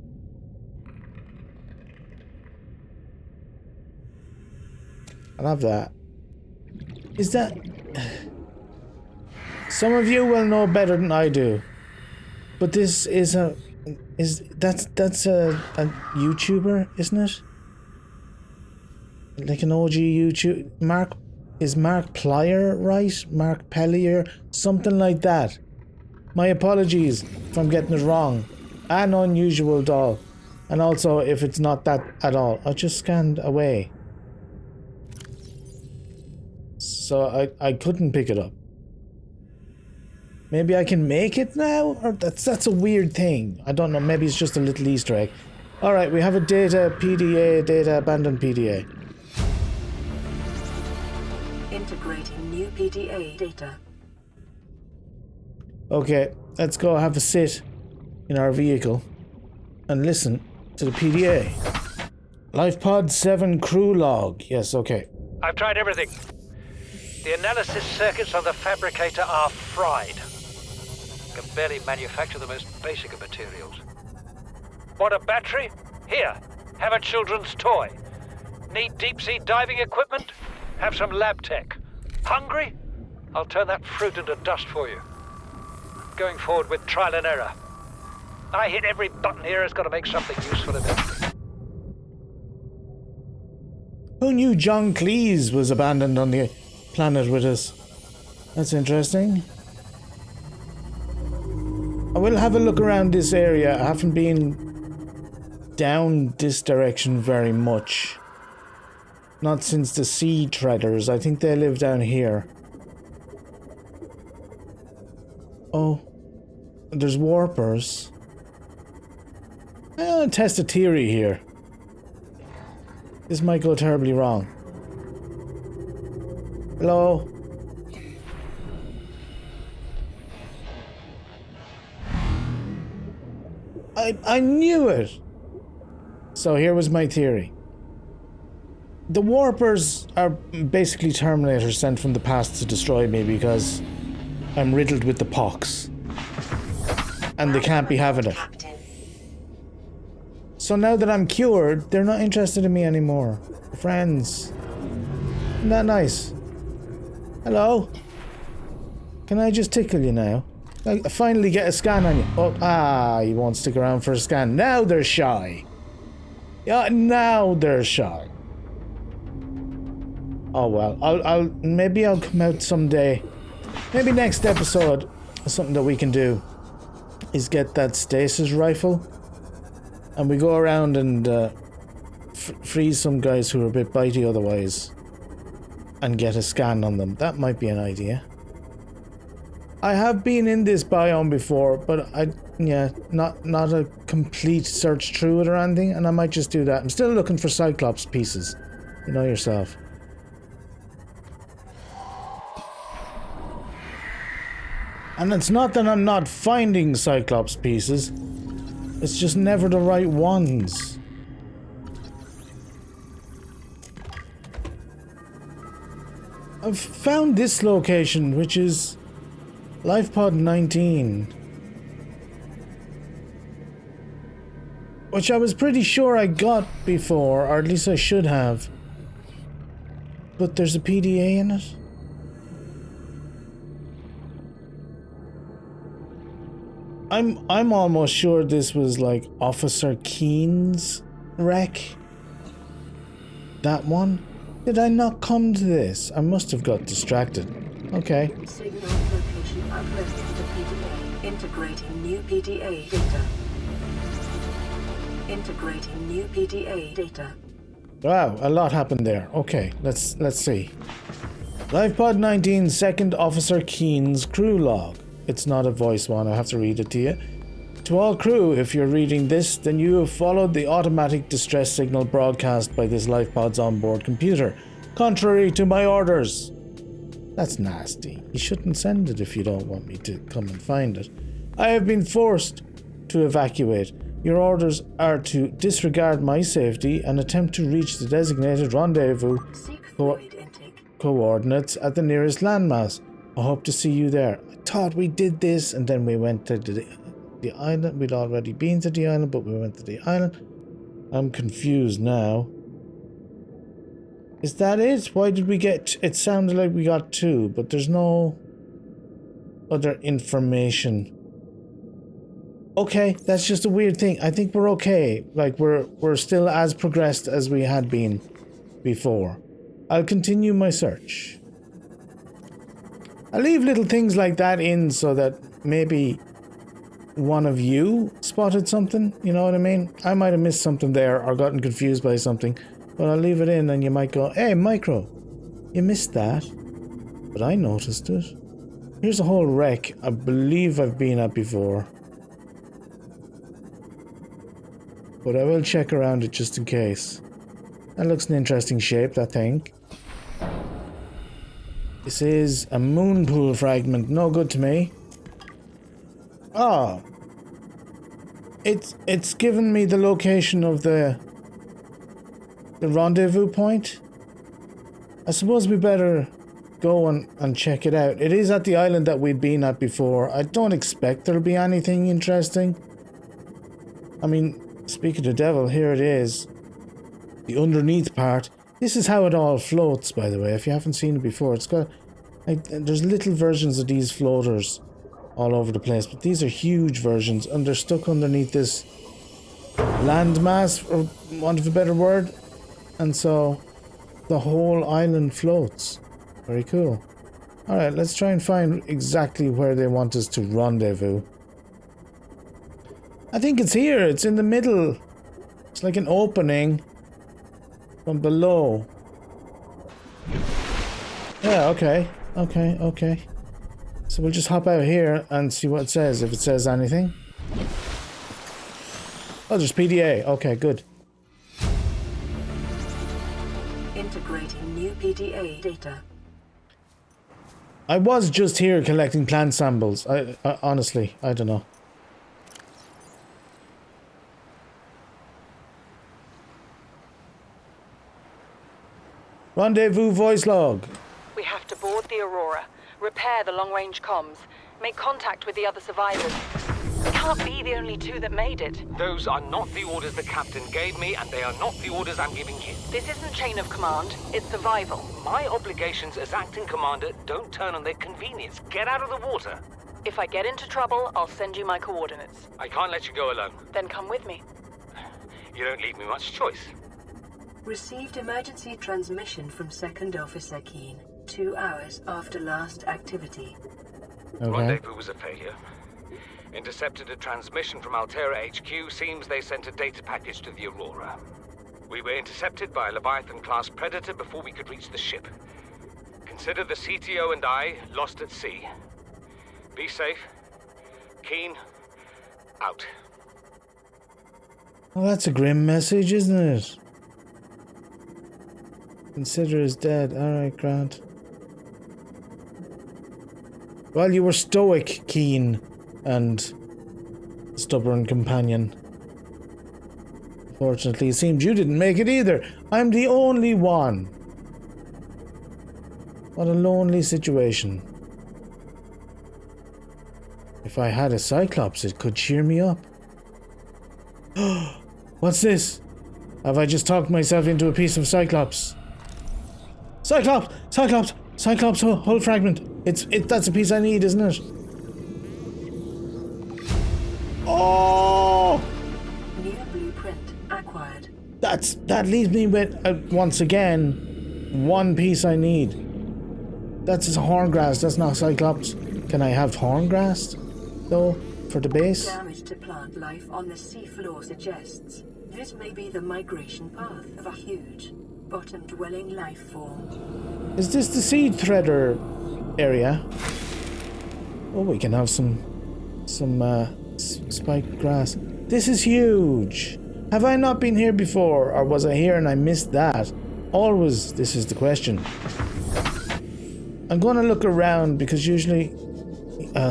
I'll have that. Is that... Some of you will know better than I do. But this is a... That's a YouTuber, isn't it? Like an OG YouTube... Is Mark Plyer right? Mark Pellier? Something like that. My apologies if I'm getting it wrong. An unusual doll. And also if it's not that at all. I just scanned away. So I couldn't pick it up. Maybe I can make it now? Or that's a weird thing. I don't know. Maybe it's just a little Easter egg. Alright, we have a data PDA, data abandoned PDA. Integrating new PDA data. Okay, let's go have a sit in our vehicle and listen to the PDA. LifePod 7 crew log. Yes, okay. I've tried everything. The analysis circuits on the fabricator are fried. Can barely manufacture the most basic of materials. Want a battery? Here, have a children's toy. Need deep-sea diving equipment? Have some lab tech. Hungry? I'll turn that fruit into dust for you. Going forward with trial and error. I hit every button here has got to make something useful eventually. Who knew John Cleese was abandoned on the planet with us? That's interesting. I will have a look around this area. I haven't been down this direction very much. Not since the Sea Treaders. I think they live down here. Oh, there's warpers. I'm gonna test a theory here. This might go terribly wrong. Hello? I knew it! So here was my theory. The warpers are basically Terminators sent from the past to destroy me because I'm riddled with the pox. And they can't be having it. So now that I'm cured, they're not interested in me anymore. Friends. Isn't that nice? Hello? Can I just tickle you now? I finally get a scan on you. Oh, you won't stick around for a scan. Now they're shy. Yeah, now they're shy. Oh well, maybe I'll come out someday. Maybe next episode, something that we can do is get that stasis rifle and we go around and freeze some guys who are a bit bitey otherwise and get a scan on them. That might be an idea. I have been in this biome before, but not a complete search through it or anything, and I might just do that. I'm still looking for Cyclops pieces. You know yourself. And it's not that I'm not finding Cyclops pieces, it's just never the right ones. I've found this location, which is LifePod 19. Which I was pretty sure I got before, or at least I should have. But there's a PDA in it? I'm almost sure this was like Officer Keen's wreck. That one? Did I not come to this? I must have got distracted. Okay. Signal location uploaded to PDA. Integrating new PDA data. Integrating new PDA data. Wow, a lot happened there. Okay, let's see. LifePod 19, Second Officer Keen's crew log. It's not a voice one, I have to read it to you. To all crew, if you're reading this, then you have followed the automatic distress signal broadcast by this LifePod's onboard computer, contrary to my orders. That's nasty. You shouldn't send it if you don't want me to come and find it. I have been forced to evacuate. Your orders are to disregard my safety and attempt to reach the designated rendezvous coordinates at the nearest landmass. I hope to see you there. I thought we did this and then we went to the island. We'd already been to the island, but we went to the island. I'm confused now. Is that it? Why did we get... It sounded like we got two, but there's no other information. Okay, that's just a weird thing. I think we're okay. Like, we're still as progressed as we had been before. I'll continue my search. I leave little things like that in so that maybe one of you spotted something, you know what I mean? I might have missed something there or gotten confused by something, but I'll leave it in and you might go, hey, Micro, you missed that, but I noticed it. Here's a whole wreck I believe I've been at before, but I will check around it just in case. That looks an interesting shape, that thing. This is a moon pool fragment, no good to me. Oh. It's given me the location of the rendezvous point. I suppose we better go and check it out. It is at the island that we'd been at before. I don't expect there'll be anything interesting. I mean, speak of the devil, here it is. The underneath part. This is how it all floats, by the way, if you haven't seen it before. It's got, like, there's little versions of these floaters all over the place, but these are huge versions, and they're stuck underneath this landmass, for want of a better word, and so the whole island floats. Very cool. Alright, let's try and find exactly where they want us to rendezvous. I think it's here, it's in the middle. It's like an opening from below. Yeah, okay. So we'll just hop out here and see what it says, if it says anything. Oh, there's PDA. Okay, good. Integrating new PDA data. I was just here collecting plant samples. I honestly, I don't know. Rendezvous voice log. We have to board the Aurora, repair the long-range comms, make contact with the other survivors. We can't be the only two that made it. Those are not the orders the captain gave me, and they are not the orders I'm giving you. This isn't chain of command, it's survival. My obligations as acting commander don't turn on their convenience. Get out of the water. If I get into trouble, I'll send you my coordinates. I can't let you go alone. Then come with me. You don't leave me much choice. Received emergency transmission from Second Officer Keen, 2 hours after last activity. Okay. Rendezvous was a failure. Intercepted a transmission from Altera HQ. Seems they sent a data package to the Aurora. We were intercepted by a Leviathan-class predator before we could reach the ship. Consider the CTO and I lost at sea. Be safe. Keen, out. Well, that's a grim message, isn't it? Consider us dead. Alright, Grant. Well, you were stoic, Keen, and stubborn companion. Fortunately, it seems you didn't make it either. I'm the only one. What a lonely situation. If I had a Cyclops, it could cheer me up. What's this? Have I just talked myself into a piece of Cyclops? Cyclops! Cyclops! Cyclops whole fragment. That's a piece I need, isn't it? Oh! New blueprint acquired. That leaves me with once again one piece I need. That's horngrass. That's not Cyclops. Can I have horngrass though for the base? Damage to plant life on the seafloor suggests this may be the migration path of a huge bottom-dwelling life form. Is this the seed threader area? Oh, we can have some spiked grass. This is huge. Have I not been here before, or was I here and I missed that? Always, this is the question. I'm going to look around because usually...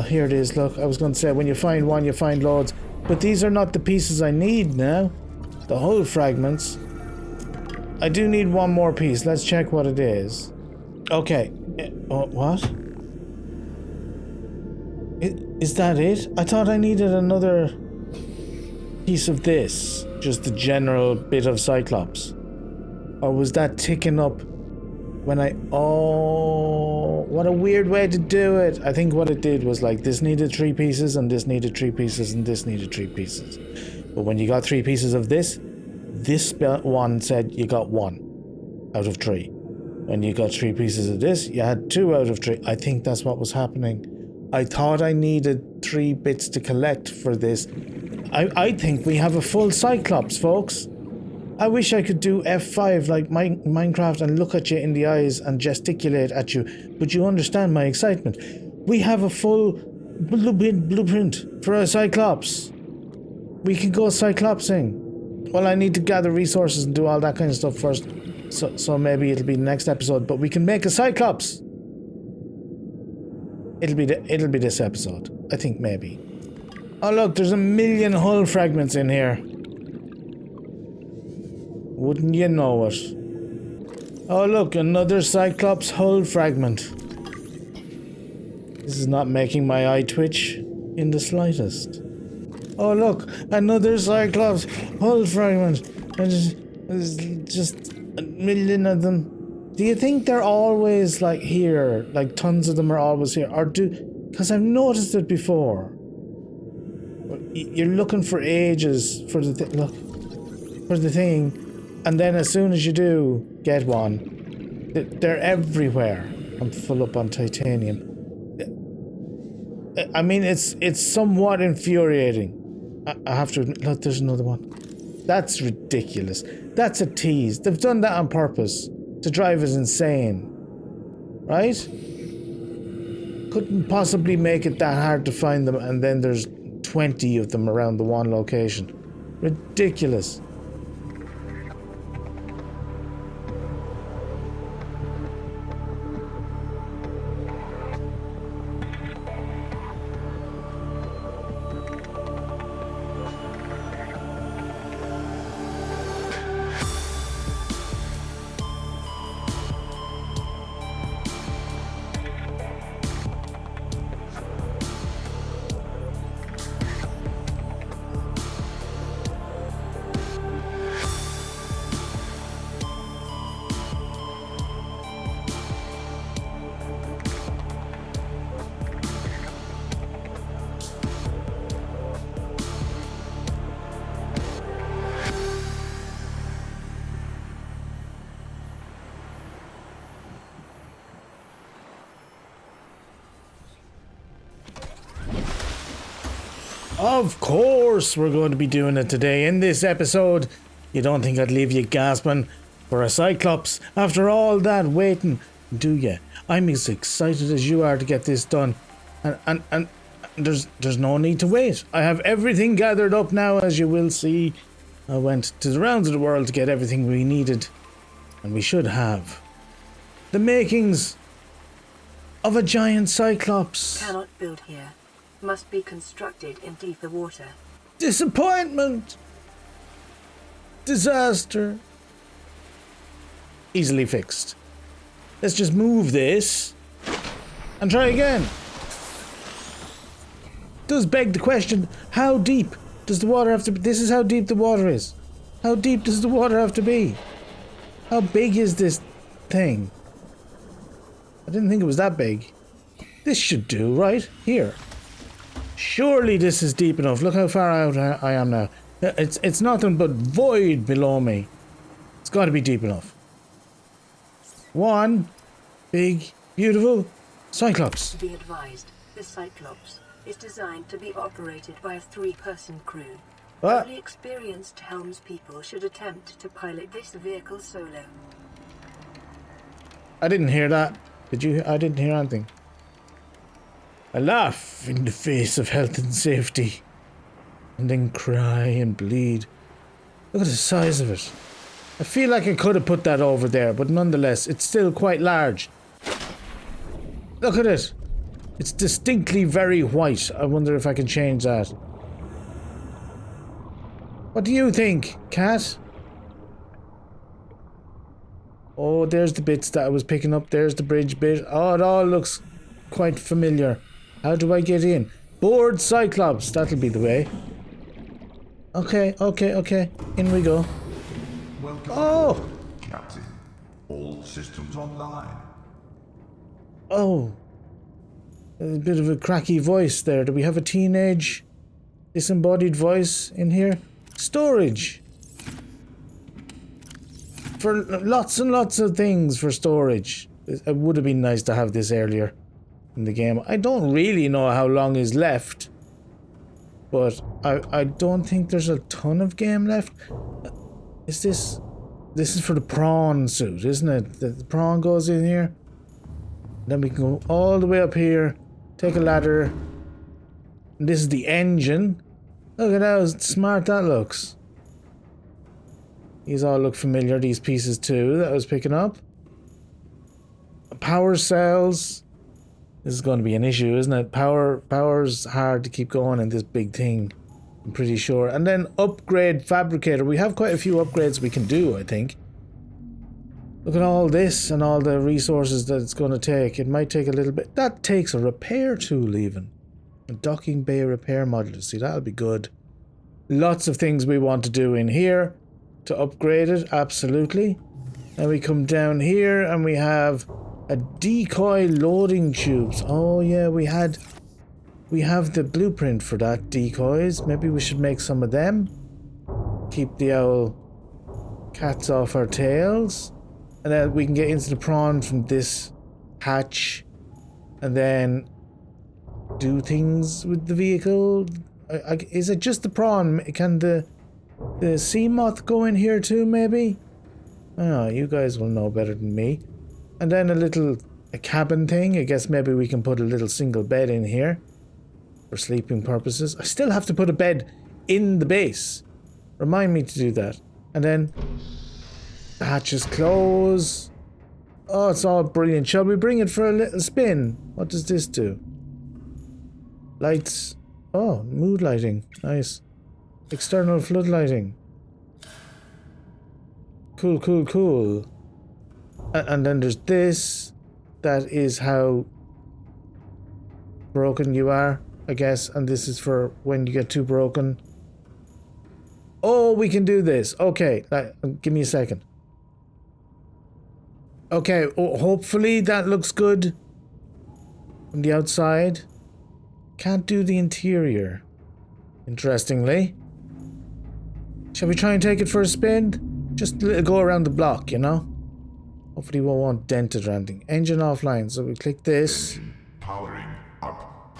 here it is, look. I was going to say, when you find one, you find loads. But these are not the pieces I need now. The whole fragments. I do need one more piece. Let's check what it is. Okay. What? Is that it? I thought I needed another piece of this. Just the general bit of Cyclops. Or was that ticking up when I... Oh, what a weird way to do it. I think what it did was like this needed 3 pieces and this needed 3 pieces and this needed 3 pieces. But when you got 3 pieces of this one said you got 1 out of 3. When you got 3 pieces of this, you had 2 out of 3. I think that's what was happening. I thought I needed 3 bits to collect for this. I think we have a full Cyclops, folks. I wish I could do F5 like Minecraft and look at you in the eyes and gesticulate at you, but you understand my excitement. We have a full blueprint for a Cyclops. We can go Cyclopsing. Well, I need to gather resources and do all that kind of stuff first, so maybe it'll be the next episode, but we can make a Cyclops. It'll be this episode, I think, maybe. Oh look, there's 1,000,000 hull fragments in here. Wouldn't you know it? Oh look, another Cyclops hull fragment. This is not making my eye twitch in the slightest. Oh look, another Cyclops hull fragment. There's just 1,000,000 of them. Do you think they're always like here? Like tons of them are always here? Or because I've noticed it before. You're looking for ages for the thing, and then as soon as you do get one, they're everywhere. I'm full up on titanium. I mean, it's somewhat infuriating. I have to admit, look, there's another one. That's ridiculous. That's a tease. They've done that on purpose to drive us insane, right? Couldn't possibly make it that hard to find them, and then there's 20 of them around the one location. Ridiculous. Of course we're going to be doing it today in this episode. You don't think I'd leave you gasping for a Cyclops after all that waiting, do you? I'm as excited as you are to get this done. And there's no need to wait. I have everything gathered up now, as you will see. I went to the rounds of the world to get everything we needed. And we should have the makings of a giant Cyclops. Cannot build here. Must be constructed in deeper water. Disappointment. Disaster. Easily fixed. Let's just move this and try again. Does beg the question, how deep does the water have to be? This is how deep the water is. How deep does the water have to be? How big is this thing? I didn't think it was that big. This should do, right? Here. Surely this is deep enough. Look how far out I am now. It's nothing but void below me. It's got to be deep enough. One big, beautiful Cyclops. Be advised, the Cyclops is designed to be operated by a 3-person crew. What? Only experienced helmspeople should attempt to pilot this vehicle solo. I didn't hear that. Did you? I didn't hear anything. I laugh in the face of health and safety, and then cry and bleed. Look at the size of it. I feel like I could have put that over there, but nonetheless, it's still quite large. Look at it. It's distinctly very white. I wonder if I can change that. What do you think, Cat? Oh, there's the bits that I was picking up. There's the bridge bit. Oh, it all looks quite familiar. How do I get in? Board Cyclops. That'll be the way. Okay. In we go. Welcome, Oh! Captain. All systems online. Oh. A bit of a cracky voice there. Do we have a teenage disembodied voice in here? Storage. for lots and lots of things for storage. It would have been nice to have this earlier in the game. I don't really know how long is left, but I don't think there's a ton of game left. Is this is for the prawn suit, isn't it? The prawn goes in here. Then we can go all the way up here, take a ladder. And this is the engine. Look at how smart that looks. These all look familiar, these pieces too, that I was picking up. Power cells. This is going to be an issue, isn't it? Power's hard to keep going in this big thing, I'm pretty sure. And then upgrade fabricator. We have quite a few upgrades we can do, I think. Look at all this and all the resources that it's going to take. It might take a little bit. That takes a repair tool even. A docking bay repair module. See, that'll be good. Lots of things we want to do in here to upgrade it, absolutely. And we come down here and we have a decoy loading tubes. Oh yeah, we have the blueprint for that, decoys. Maybe we should make some of them. Keep the owl cats off our tails. And then we can get into the prawn from this hatch. And then do things with the vehicle. Is it just the prawn? Can the sea moth go in here too, maybe? Oh, you guys will know better than me. And then a cabin thing. I guess maybe we can put a little single bed in here for sleeping purposes. I still have to put a bed in the base. Remind me to do that. And then the hatches close. Oh, it's all brilliant. Shall we bring it for a little spin? What does this do? Lights. Oh, mood lighting. Nice. External flood lighting. Cool, cool, cool. And then there's this. That is how broken you are, I guess. And this is for when you get too broken. Oh, we can do this. Okay, give me a second. Okay, hopefully that looks good from the outside. Can't do the interior, interestingly. Shall we try and take it for a spin? Just go around the block, you know? Hopefully we won't dent it or anything. Engine offline, so we click this. Powering up.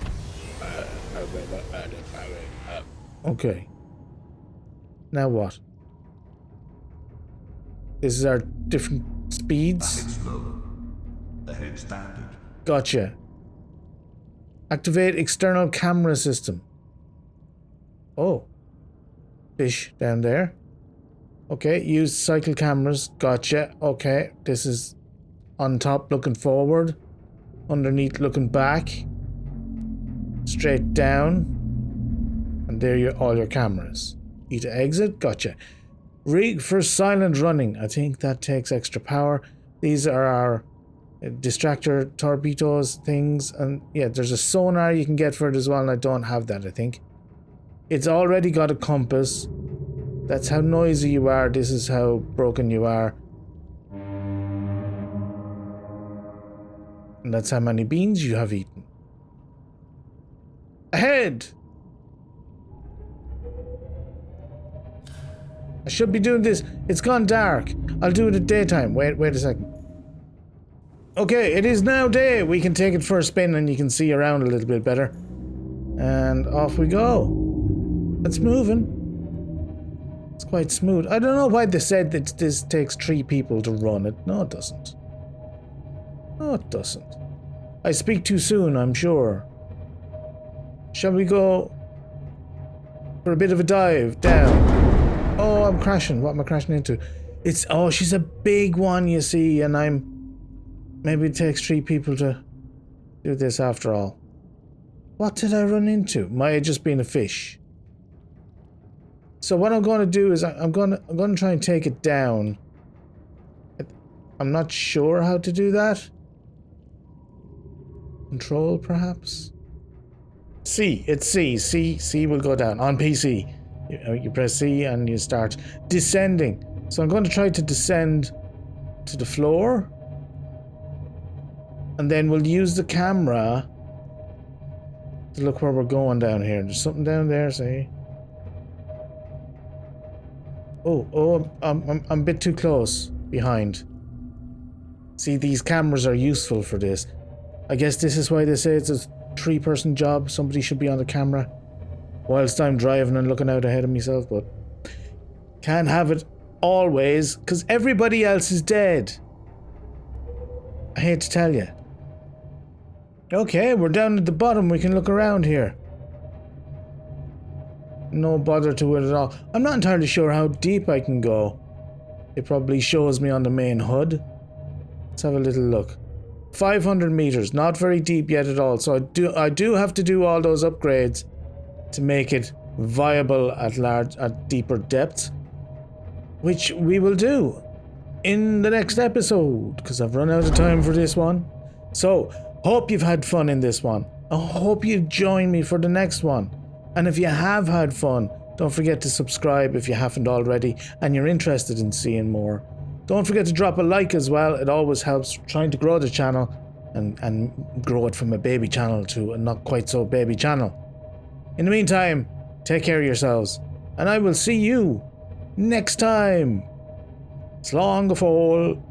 Okay. Now what? This is our different speeds. Ahead slow. Ahead standard. Gotcha. Activate external camera system. Oh. Fish down there. Okay, use cycle cameras. Gotcha. Okay, this is on top looking forward. Underneath looking back. Straight down. And there are all your cameras. E to exit. Gotcha. Rig for silent running. I think that takes extra power. These are our distractor torpedoes things. And yeah, there's a sonar you can get for it as well. And I don't have that, I think. It's already got a compass. That's how noisy you are. This is how broken you are. And that's how many beans you have eaten. Ahead! I should be doing this. It's gone dark. I'll do it at daytime. Wait a second. Okay, it is now day. We can take it for a spin and you can see around a little bit better. And off we go. It's moving. It's quite smooth. I don't know why they said that this takes 3 people to run it. No, it doesn't. No, it doesn't. I speak too soon, I'm sure. Shall we go for a bit of a dive down? Oh, I'm crashing. What am I crashing into? Oh, she's a big one, you see, and maybe it takes 3 people to do this after all. What did I run into? Might have just been a fish. So what I'm going to do is I'm going to try and take it down. I'm not sure how to do that. Control, perhaps? C. It's C. C will go down on PC. You press C and you start descending. So I'm going to try to descend to the floor. And then we'll use the camera to look where we're going down here. There's something down there, see? Oh, I'm a bit too close. behind. See, these cameras are useful for this. I guess this is why they say it's a 3-person job. Somebody should be on the camera whilst I'm driving and looking out ahead of myself, but can't have it always because everybody else is dead. I hate to tell you. Okay, we're down at the bottom. We can look around here. No bother to it at all. I'm not entirely sure how deep I can go. It probably shows me on the main HUD. Let's have a little look. 500 meters, not very deep yet at all. So I do have to do all those upgrades to make it viable at deeper depths, which we will do in the next episode because I've run out of time for this one. So hope you've had fun in this one. I hope you join me for the next one. And if you have had fun, don't forget to subscribe if you haven't already and you're interested in seeing more. Don't forget to drop a like as well. It always helps trying to grow the channel and grow it from a baby channel to a not quite so baby channel. In the meantime, take care of yourselves and I will see you next time. Slán go fóill.